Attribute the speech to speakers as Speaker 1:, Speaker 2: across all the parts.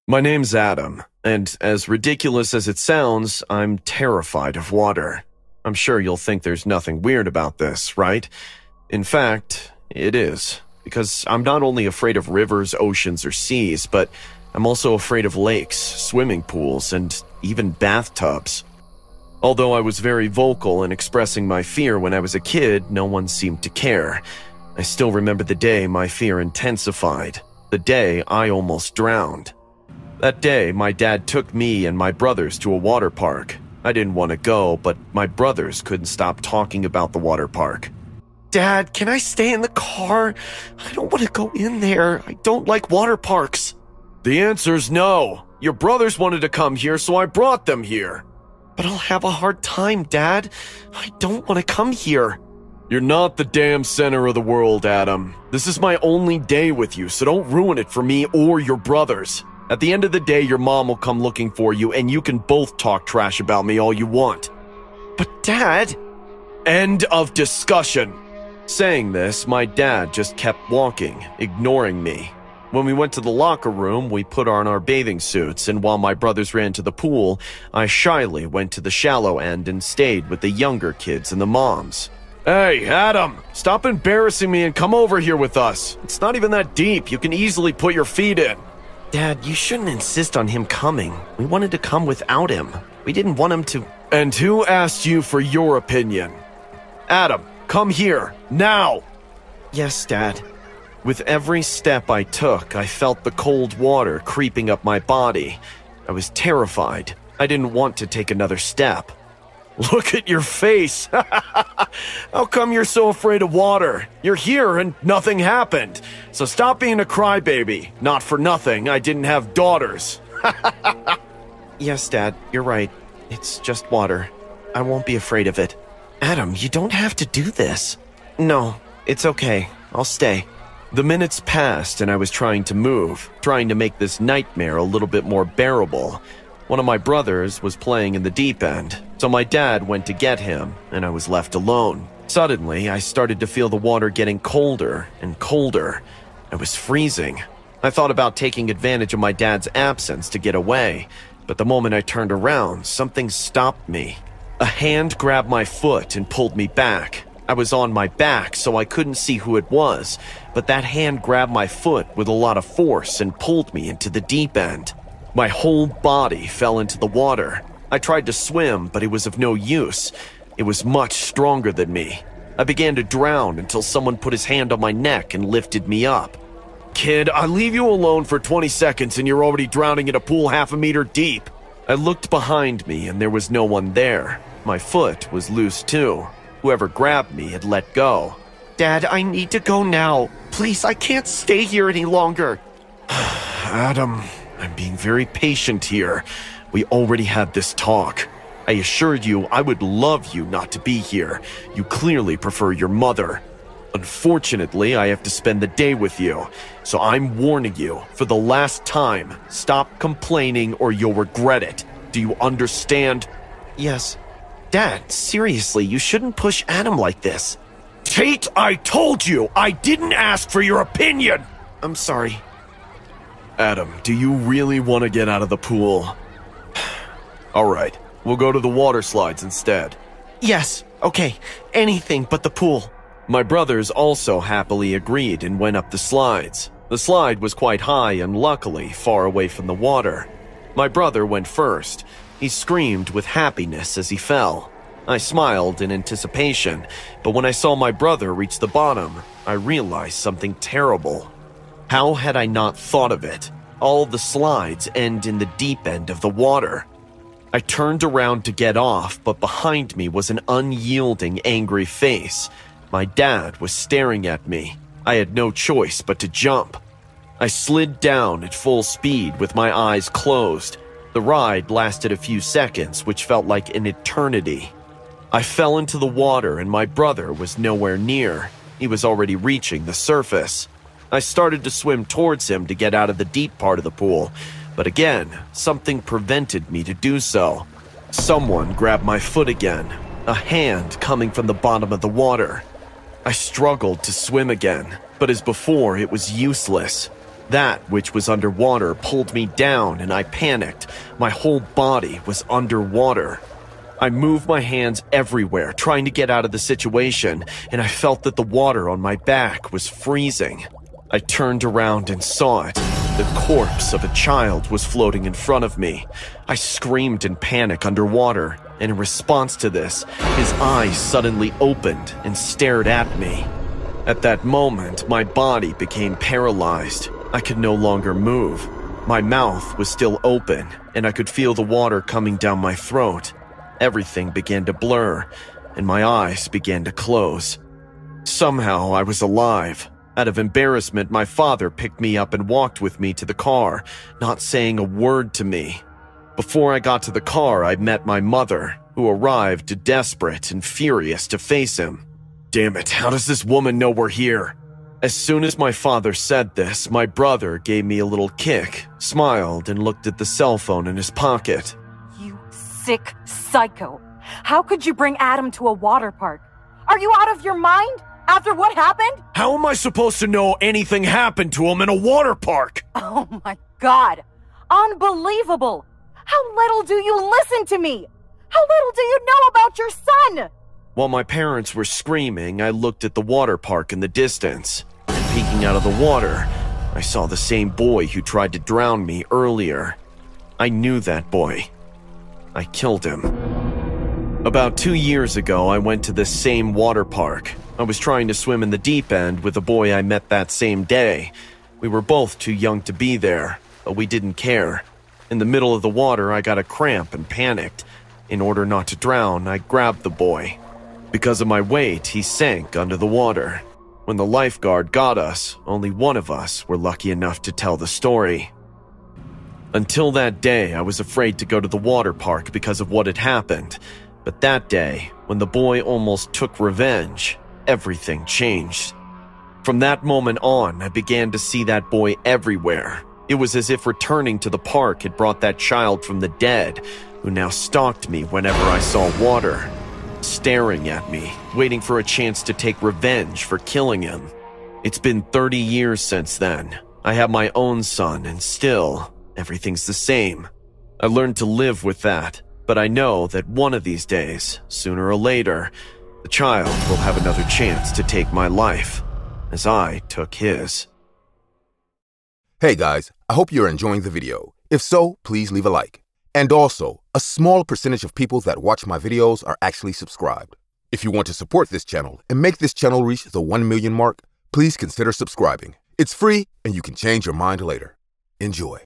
Speaker 1: My name's Adam, and as ridiculous as it sounds, I'm terrified of water. I'm sure you'll think there's nothing weird about this, right? In fact, it is, because I'm not only afraid of rivers, oceans, or seas, but I'm also afraid of lakes, swimming pools, and even bathtubs. Although I was very vocal in expressing my fear when I was a kid, no one seemed to care. I still remember the day my fear intensified, the day I almost drowned. That day, my dad took me and my brothers to a water park. I didn't want to go, but my brothers couldn't stop talking about the water park.
Speaker 2: Dad, can I stay in the car? I don't want to go in there. I don't like water parks.
Speaker 1: The answer's no. Your brothers wanted to come here, so I brought them here.
Speaker 2: But I'll have a hard time, Dad. I don't want to come here.
Speaker 1: You're not the damn center of the world, Adam. This is my only day with you, so don't ruin it for me or your brothers. At the end of the day, your mom will come looking for you, and you can both talk trash about me all you want.
Speaker 2: But Dad...
Speaker 1: End of discussion. Saying this, my dad just kept walking, ignoring me. When we went to the locker room, we put on our bathing suits, and while my brothers ran to the pool, I shyly went to the shallow end and stayed with the younger kids and the moms. Hey, Adam, stop embarrassing me and come over here with us. It's not even that deep. You can easily put your feet in.
Speaker 2: Dad, you shouldn't insist on him coming. We wanted to come without him. We didn't want him to...
Speaker 1: And who asked you for your opinion? Adam, come here, now!
Speaker 2: Yes, Dad.
Speaker 1: With every step I took, I felt the cold water creeping up my body. I was terrified. I didn't want to take another step. Look at your face! How come you're so afraid of water? You're here and nothing happened. So stop being a crybaby. Not for nothing, I didn't have daughters.
Speaker 2: Yes, Dad, you're right. It's just water. I won't be afraid of it. Adam, you don't have to do this. No, it's okay. I'll stay.
Speaker 1: The minutes passed and I was trying to move, trying to make this nightmare a little bit more bearable. One of my brothers was playing in the deep end, so my dad went to get him, and I was left alone. Suddenly, I started to feel the water getting colder and colder. I was freezing. I thought about taking advantage of my dad's absence to get away, but the moment I turned around, something stopped me. A hand grabbed my foot and pulled me back. I was on my back, so I couldn't see who it was, but that hand grabbed my foot with a lot of force and pulled me into the deep end. My whole body fell into the water. I tried to swim, but it was of no use. It was much stronger than me. I began to drown until someone put his hand on my neck and lifted me up. Kid, I leave you alone for 20 seconds and you're already drowning in a pool half a meter deep. I looked behind me and there was no one there. My foot was loose too. Whoever grabbed me had let go.
Speaker 2: Dad, I need to go now. Please, I can't stay here any longer.
Speaker 1: Adam, I'm being very patient here. We already had this talk. I assured you I would love you not to be here. You clearly prefer your mother. Unfortunately, I have to spend the day with you. So I'm warning you, for the last time, stop complaining or you'll regret it. Do you understand?
Speaker 2: Yes. Dad, seriously, you shouldn't push Adam like this.
Speaker 1: Tate, I told you! I didn't ask for your opinion!
Speaker 2: I'm sorry.
Speaker 1: Adam, do you really want to get out of the pool? Alright, we'll go to the water slides instead.
Speaker 2: Yes, okay. Anything but the pool.
Speaker 1: My brothers also happily agreed and went up the slides. The slide was quite high and luckily far away from the water. My brother went first. He screamed with happiness as he fell. I smiled in anticipation, but when I saw my brother reach the bottom, I realized something terrible. How had I not thought of it? All the slides end in the deep end of the water. I turned around to get off, but behind me was an unyielding, angry face. My dad was staring at me. I had no choice but to jump. I slid down at full speed with my eyes closed. The ride lasted a few seconds, which felt like an eternity. I fell into the water and my brother was nowhere near. He was already reaching the surface. I started to swim towards him to get out of the deep part of the pool, but again, something prevented me to do so. Someone grabbed my foot again, a hand coming from the bottom of the water. I struggled to swim again, but as before, it was useless. That which was underwater pulled me down and I panicked. My whole body was underwater. I moved my hands everywhere, trying to get out of the situation, and I felt that the water on my back was freezing. I turned around and saw it. The corpse of a child was floating in front of me. I screamed in panic underwater, and in response to this, his eyes suddenly opened and stared at me. At that moment, my body became paralyzed. I could no longer move. My mouth was still open, and I could feel the water coming down my throat. Everything began to blur, and my eyes began to close. Somehow, I was alive. Out of embarrassment, my father picked me up and walked with me to the car, not saying a word to me. Before I got to the car, I met my mother, who arrived desperate and furious to face him. Damn it, how does this woman know we're here? As soon as my father said this, my brother gave me a little kick, smiled, and looked at the cell phone in his pocket.
Speaker 3: You sick psycho. How could you bring Adam to a water park? Are you out of your mind? After what happened?
Speaker 1: How am I supposed to know anything happened to him in a water park?
Speaker 3: Oh my God. Unbelievable. How little do you listen to me? How little do you know about your son?
Speaker 1: While my parents were screaming, I looked at the water park in the distance. And peeking out of the water, I saw the same boy who tried to drown me earlier. I knew that boy. I killed him. About 2 years ago, I went to this same water park. I was trying to swim in the deep end with a boy I met that same day. We were both too young to be there, but we didn't care. In the middle of the water, I got a cramp and panicked. In order not to drown, I grabbed the boy. Because of my weight, he sank under the water. When the lifeguard got us, only one of us were lucky enough to tell the story. Until that day, I was afraid to go to the water park because of what had happened. But that day, when the boy almost took revenge, everything changed. From that moment on, I began to see that boy everywhere. It was as if returning to the park had brought that child from the dead, who now stalked me whenever I saw water, staring at me, waiting for a chance to take revenge for killing him. It's been 30 years since then. I have my own son, and still, everything's the same. I learned to live with that, but I know that one of these days, sooner or later, the child will have another chance to take my life, as I took his.
Speaker 4: Hey guys, I hope you're enjoying the video. If so, please leave a like. And also, a small percentage of people that watch my videos are actually subscribed. If you want to support this channel and make this channel reach the 1 million mark, please consider subscribing. It's free and you can change your mind later. Enjoy.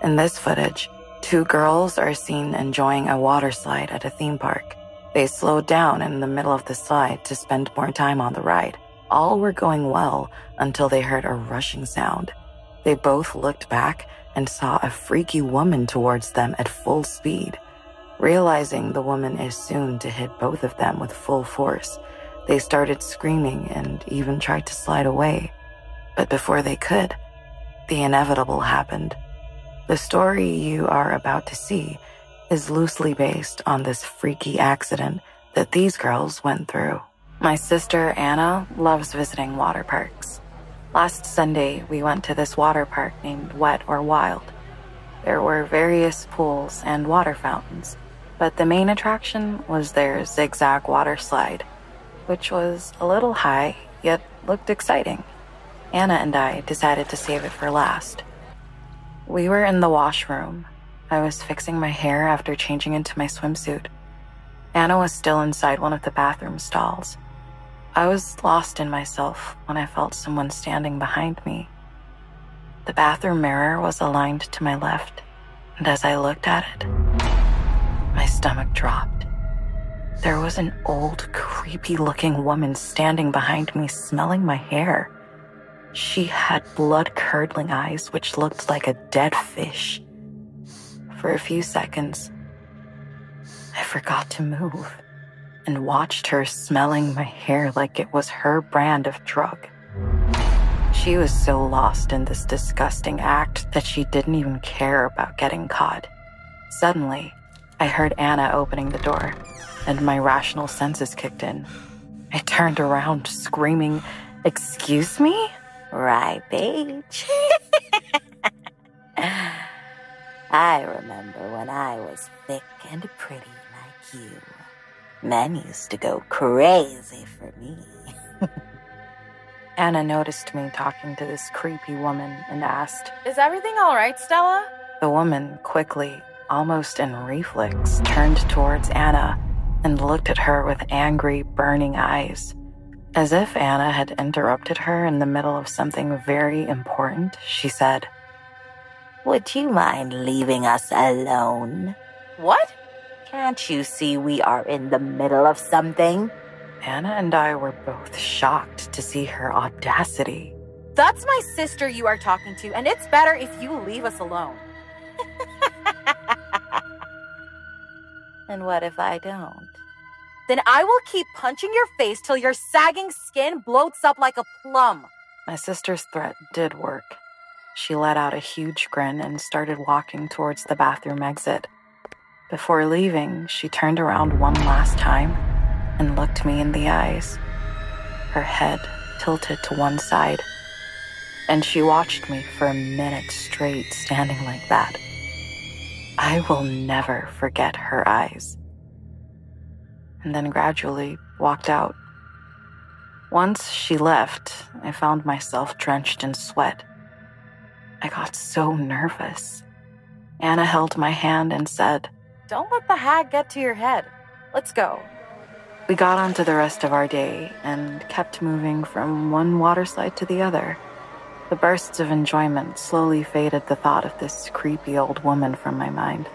Speaker 5: In this footage, 2 girls are seen enjoying a water slide at a theme park. They slowed down in the middle of the slide to spend more time on the ride. All were going well until they heard a rushing sound. They both looked back and saw a freaky woman towards them at full speed. Realizing the woman is soon to hit both of them with full force, they started screaming and even tried to slide away. But before they could, the inevitable happened. The story you are about to see is loosely based on this freaky accident that these girls went through. My sister Anna loves visiting water parks. Last Sunday, we went to this water park named Wet or Wild. There were various pools and water fountains, but the main attraction was their zigzag water slide, which was a little high, yet looked exciting. Anna and I decided to save it for last. We were in the washroom. I was fixing my hair after changing into my swimsuit. Anna was still inside one of the bathroom stalls. I was lost in myself when I felt someone standing behind me. The bathroom mirror was aligned to my left, and as I looked at it, my stomach dropped. There was an old, creepy-looking woman standing behind me, smelling my hair. She had blood-curdling eyes which looked like a dead fish. For a few seconds, I forgot to move and watched her smelling my hair like it was her brand of drug. She was so lost in this disgusting act that she didn't even care about getting caught. Suddenly, I heard Anna opening the door, and my rational senses kicked in. I turned around, screaming, "Excuse me?"
Speaker 6: Right, bitch. I remember when I was thick and pretty like you. Men used to go crazy for me.
Speaker 5: Anna noticed me talking to this creepy woman and asked,
Speaker 3: Is everything all right, Stella?
Speaker 5: The woman quickly, almost in reflex, turned towards Anna and looked at her with angry, burning eyes. As if Anna had interrupted her in the middle of something very important, she said,
Speaker 6: Would you mind leaving us alone?
Speaker 3: What?
Speaker 6: Can't you see we are in the middle of something?
Speaker 5: Anna and I were both shocked to see her audacity.
Speaker 3: That's my sister you are talking to, and it's better if you leave us alone.
Speaker 6: And what if I don't?
Speaker 3: Then I will keep punching your face till your sagging skin bloats up like a plum.
Speaker 5: My sister's threat did work. She let out a huge grin and started walking towards the bathroom exit. Before leaving, she turned around one last time and looked me in the eyes. Her head tilted to one side, and she watched me for a minute straight standing like that. I will never forget her eyes. And then gradually walked out. Once she left, I found myself drenched in sweat. I got so nervous. Anna held my hand and said,
Speaker 3: Don't let the hag get to your head. Let's go.
Speaker 5: We got on to the rest of our day and kept moving from one water slide to the other. The bursts of enjoyment slowly faded the thought of this creepy old woman from my mind,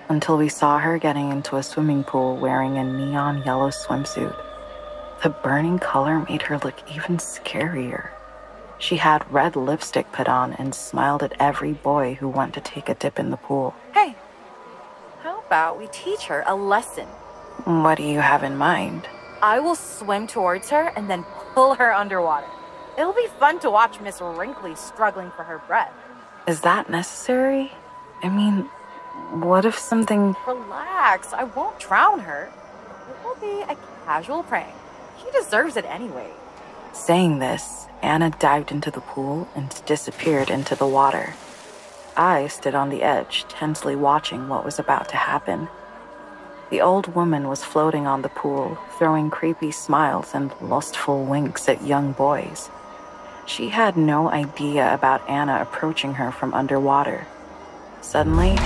Speaker 5: until we saw her getting into a swimming pool wearing a neon yellow swimsuit. The burning color made her look even scarier. She had red lipstick put on and smiled at every boy who went to take a dip in the pool.
Speaker 3: Hey, how about we teach her a lesson?
Speaker 5: What do you have in mind?
Speaker 3: I will swim towards her and then pull her underwater. It'll be fun to watch Miss Wrinkly struggling for her breath.
Speaker 5: Is that necessary? I mean, what if something...
Speaker 3: Relax, I won't drown her. It will be a casual prank. She deserves it anyway.
Speaker 5: Saying this, Anna dived into the pool and disappeared into the water. I stood on the edge, tensely watching what was about to happen. The old woman was floating on the pool, throwing creepy smiles and lustful winks at young boys. She had no idea about Anna approaching her from underwater. Suddenly,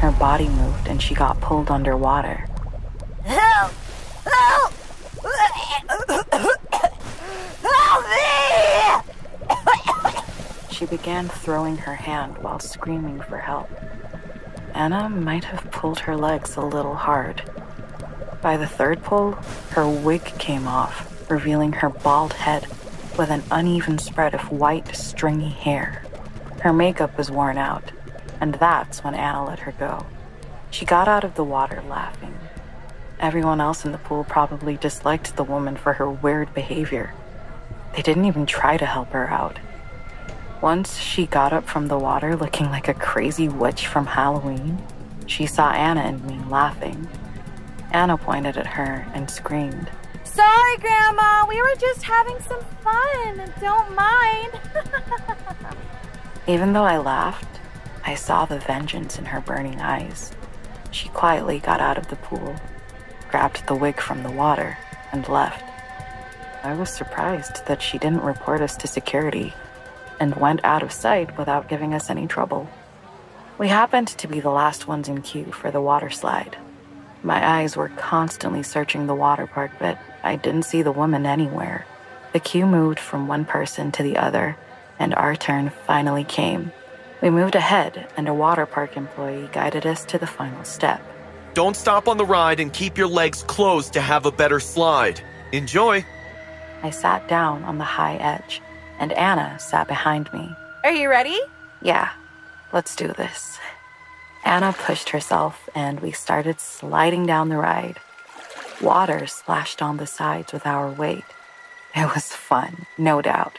Speaker 5: her body moved and she got pulled underwater.
Speaker 6: Help! Help! Help me!
Speaker 5: She began throwing her hand while screaming for help. Anna might have pulled her legs a little hard. By the third pull, her wig came off, revealing her bald head with an uneven spread of white, stringy hair. Her makeup was worn out, and that's when Anna let her go. She got out of the water laughing. Everyone else in the pool probably disliked the woman for her weird behavior. They didn't even try to help her out. Once she got up from the water looking like a crazy witch from Halloween, she saw Anna and me laughing. Anna pointed at her and screamed,
Speaker 3: Sorry, Grandma. We were just having some fun. Don't mind.
Speaker 5: Even though I laughed, I saw the vengeance in her burning eyes. She quietly got out of the pool, grabbed the wig from the water, and left. I was surprised that she didn't report us to security and went out of sight without giving us any trouble. We happened to be the last ones in queue for the water slide. My eyes were constantly searching the water park, but I didn't see the woman anywhere. The queue moved from one person to the other, and our turn finally came. We moved ahead, and a water park employee guided us to the final step.
Speaker 1: Don't stop on the ride and keep your legs closed to have a better slide. Enjoy.
Speaker 5: I sat down on the high edge, and Anna sat behind me.
Speaker 3: Are you ready?
Speaker 5: Yeah, let's do this. Anna pushed herself, and we started sliding down the ride. Water splashed on the sides with our weight. It was fun, no doubt.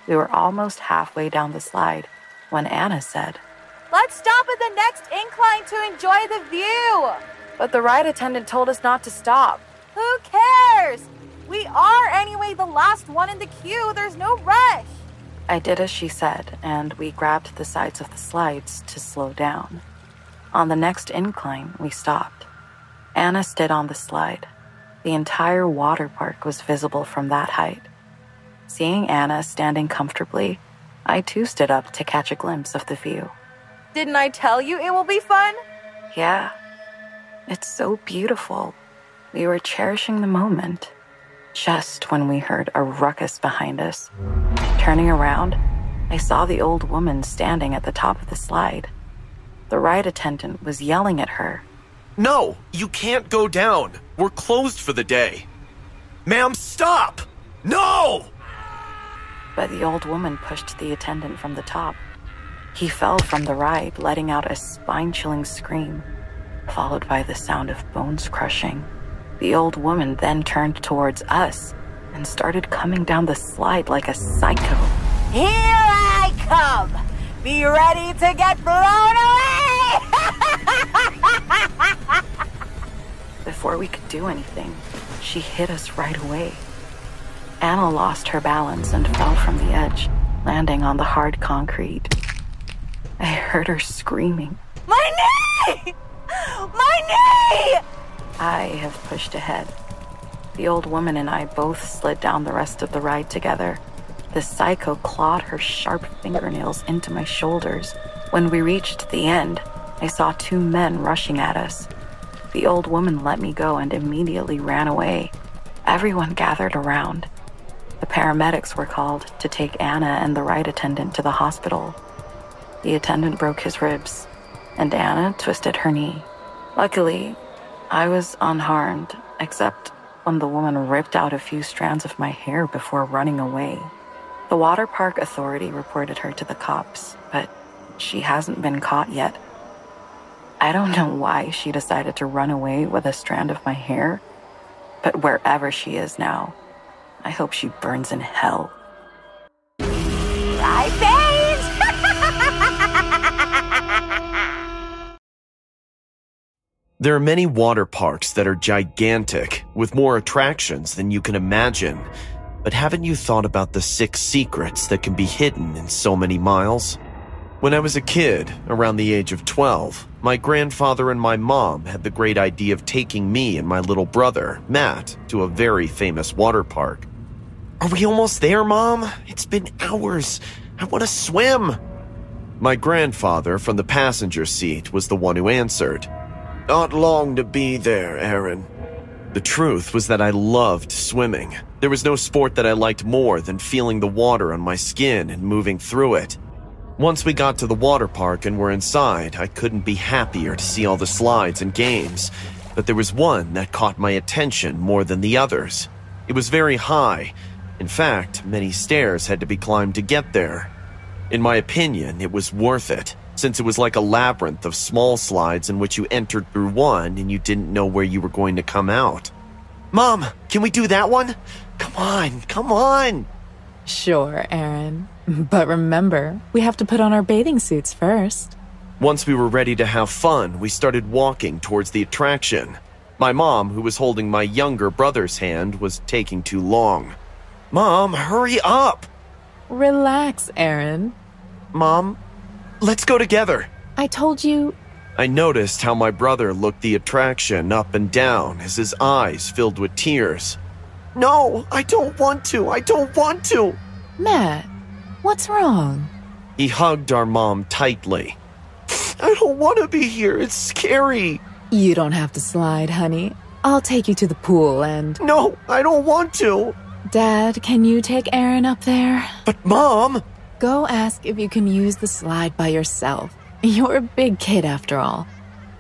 Speaker 5: We were almost halfway down the slide when Anna said,
Speaker 3: Let's stop at the next incline to enjoy the view.
Speaker 5: But the ride attendant told us not to stop.
Speaker 3: Who cares? We are anyway the last one in the queue. There's no rush.
Speaker 5: I did as she said, and we grabbed the sides of the slides to slow down. On the next incline, we stopped. Anna stood on the slide. The entire water park was visible from that height. Seeing Anna standing comfortably, I too stood up to catch a glimpse of the view.
Speaker 3: Didn't I tell you it will be fun?
Speaker 5: Yeah, it's so beautiful. We were cherishing the moment, just when we heard a ruckus behind us. Turning around, I saw the old woman standing at the top of the slide. The ride attendant was yelling at her.
Speaker 1: No, you can't go down. We're closed for the day. Ma'am, stop! No!
Speaker 5: But the old woman pushed the attendant from the top. He fell from the ride, letting out a spine-chilling scream, followed by the sound of bones crushing. The old woman then turned towards us and started coming down the slide like a psycho.
Speaker 3: Here I come! Be ready to get blown away!
Speaker 5: Before we could do anything, she hit us right away. Anna lost her balance and fell from the edge, landing on the hard concrete. I heard her screaming.
Speaker 3: My knee! My knee!
Speaker 5: I have pushed ahead. The old woman and I both slid down the rest of the ride together. The psycho clawed her sharp fingernails into my shoulders. When we reached the end, I saw two men rushing at us. The old woman let me go and immediately ran away. Everyone gathered around. The paramedics were called to take Anna and the ride attendant to the hospital. The attendant broke his ribs, and Anna twisted her knee. Luckily, I was unharmed, except when the woman ripped out a few strands of my hair before running away. The water park authority reported her to the cops, but she hasn't been caught yet. I don't know why she decided to run away with a strand of my hair, but wherever she is now, I hope she burns in hell.
Speaker 3: I paid!
Speaker 1: There are many water parks that are gigantic, with more attractions than you can imagine. But haven't you thought about the 6 secrets that can be hidden in so many miles? When I was a kid, around the age of 12, my grandfather and my mom had the great idea of taking me and my little brother, Matt, to a very famous water park. Are we almost there, Mom? It's been hours. I want to swim. My grandfather from the passenger seat was the one who answered. Not long to be there, Aaron. The truth was that I loved swimming. There was no sport that I liked more than feeling the water on my skin and moving through it. Once we got to the water park and were inside, I couldn't be happier to see all the slides and games, but there was one that caught my attention more than the others. It was very high. In fact, many stairs had to be climbed to get there. In my opinion, it was worth it, since it was like a labyrinth of small slides in which you entered through one and you didn't know where you were going to come out. Mom, can we do that one? Come on!
Speaker 7: Sure, Aaron. But remember, we have to put on our bathing suits first.
Speaker 1: Once we were ready to have fun, we started walking towards the attraction. My mom, who was holding my younger brother's hand, was taking too long. Mom, hurry up!
Speaker 7: Relax, Aaron.
Speaker 1: Mom, let's go together.
Speaker 7: I told you...
Speaker 1: I noticed how my brother looked the attraction up and down as his eyes filled with tears. No, I don't want to.
Speaker 7: Matt, what's wrong?
Speaker 1: He hugged our mom tightly. I don't want to be here. It's scary.
Speaker 7: You don't have to slide, honey. I'll take you to the pool and...
Speaker 1: No, I don't want to.
Speaker 7: Dad, can you take Aaron up there?
Speaker 1: But Mom...
Speaker 7: Go ask if you can use the slide by yourself. You're a big kid after all.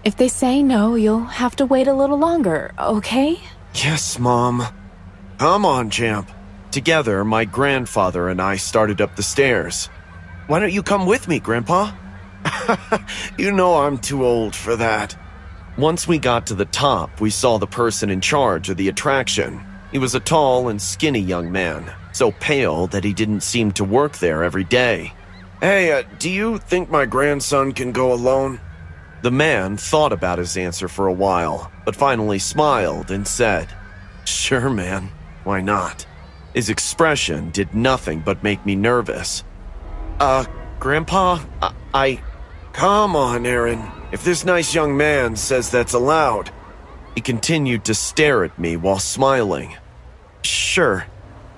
Speaker 7: If they say no, you'll have to wait a little longer, okay?
Speaker 1: Yes, Mom. Come on, champ. Together, my grandfather and I started up the stairs. Why don't you come with me, Grandpa? You know I'm too old for that. Once we got to the top, we saw the person in charge of the attraction. He was a tall and skinny young man. so pale that he didn't seem to work there every day.
Speaker 2: Hey, do you think my grandson can go alone?
Speaker 1: The man thought about his answer for a while, but finally smiled and said, "Sure, man. Why not?" His expression did nothing but make me nervous.
Speaker 2: Grandpa, Come on, Aaron. If this nice young man says that's allowed.
Speaker 1: He continued to stare at me while smiling.
Speaker 2: Sure.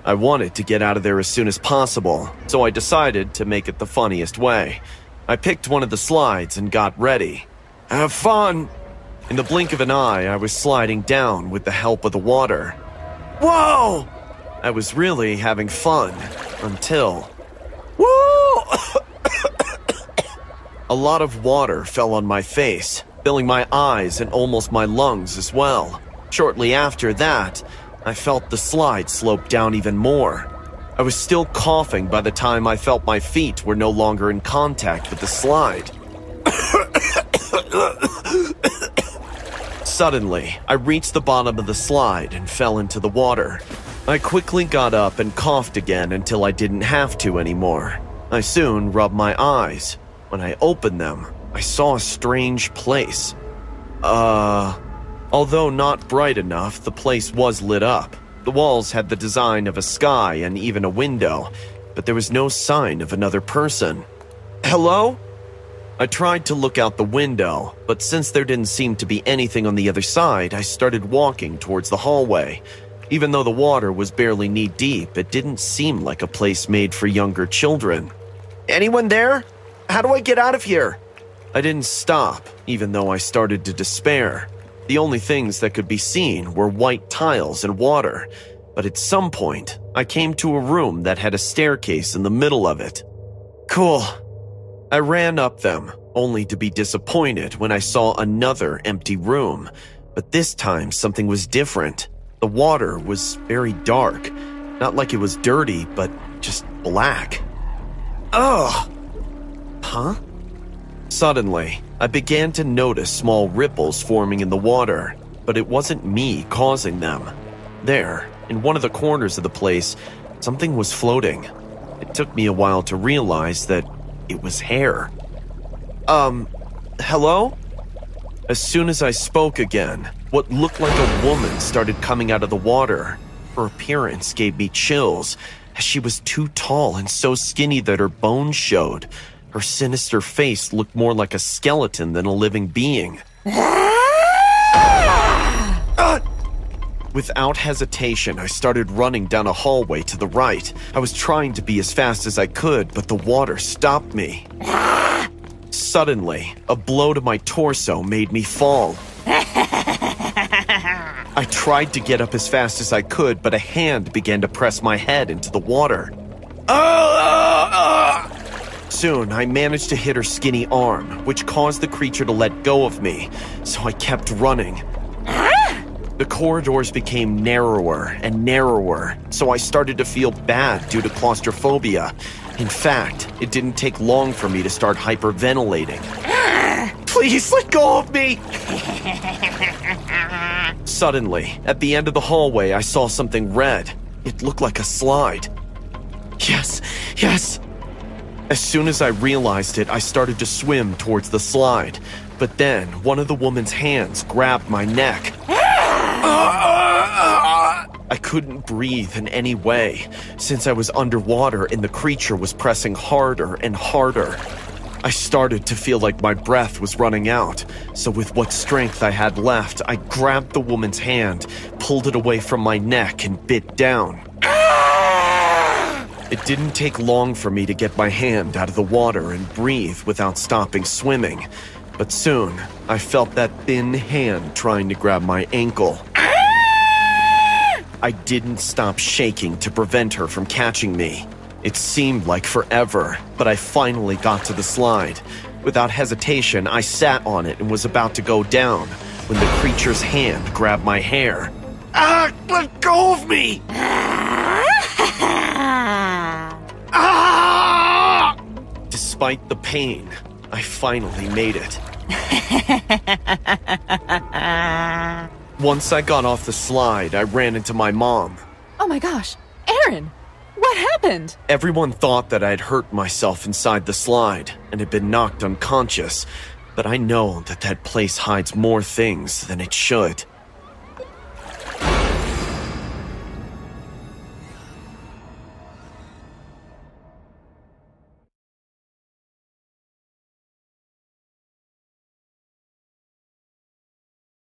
Speaker 1: I wanted to get out of there as soon as possible, so I decided to make it the funniest way. I picked one of the slides and got ready.
Speaker 2: Have fun!
Speaker 1: In the blink of an eye, I was sliding down with the help of the water.
Speaker 2: Whoa!
Speaker 1: I was really having fun, until...
Speaker 2: Woo!
Speaker 1: A lot of water fell on my face, filling my eyes and almost my lungs as well. Shortly after that, I felt the slide slope down even more. I was still coughing by the time I felt my feet were no longer in contact with the slide. Suddenly, I reached the bottom of the slide and fell into the water. I quickly got up and coughed again until I didn't have to anymore. I soon rubbed my eyes. When I opened them, I saw a strange place. Although not bright enough, the place was lit up. The walls had the design of a sky and even a window, but there was no sign of another person.
Speaker 2: Hello?
Speaker 1: I tried to look out the window, but since there didn't seem to be anything on the other side, I started walking towards the hallway. Even though the water was barely knee-deep, it didn't seem like a place made for younger children.
Speaker 2: Anyone there? How do I get out of here?
Speaker 1: I didn't stop, even though I started to despair. The only things that could be seen were white tiles and water, but at some point, I came to a room that had a staircase in the middle of it.
Speaker 2: Cool.
Speaker 1: I ran up them, only to be disappointed when I saw another empty room, but this time something was different. The water was very dark, not like it was dirty, but just black.
Speaker 2: Ugh!
Speaker 1: Huh? Suddenly, I began to notice small ripples forming in the water, but it wasn't me causing them. There, in one of the corners of the place, something was floating. It took me a while to realize that it was hair.
Speaker 2: Hello?
Speaker 1: As soon as I spoke again, what looked like a woman started coming out of the water. Her appearance gave me chills, as she was too tall and so skinny that her bones showed. Her sinister face looked more like a skeleton than a living being. Without hesitation, I started running down a hallway to the right. I was trying to be as fast as I could, but the water stopped me. Suddenly, a blow to my torso made me fall. I tried to get up as fast as I could, but a hand began to press my head into the water. Soon, I managed to hit her skinny arm, which caused the creature to let go of me, so I kept running. The corridors became narrower and narrower, so I started to feel bad due to claustrophobia. In fact, it didn't take long for me to start hyperventilating.
Speaker 2: Please let go of me!
Speaker 1: Suddenly, at the end of the hallway, I saw something red. It looked like a slide. Yes, yes! As soon as I realized it, I started to swim towards the slide. But then, one of the woman's hands grabbed my neck. I couldn't breathe in any way, since I was underwater and the creature was pressing harder and harder. I started to feel like my breath was running out, so with what strength I had left, I grabbed the woman's hand, pulled it away from my neck, and bit down. It didn't take long for me to get my hand out of the water and breathe without stopping swimming, but soon I felt that thin hand trying to grab my ankle. I didn't stop shaking to prevent her from catching me. It seemed like forever, but I finally got to the slide. Without hesitation, I sat on it and was about to go down when the creature's hand grabbed my hair.
Speaker 2: Let go of me!
Speaker 1: Despite the pain, I finally made it. Once I got off the slide, I ran into my mom.
Speaker 7: Oh my gosh, Aaron! What happened?
Speaker 1: Everyone thought that I had hurt myself inside the slide and had been knocked unconscious, but I know that that place hides more things than it should.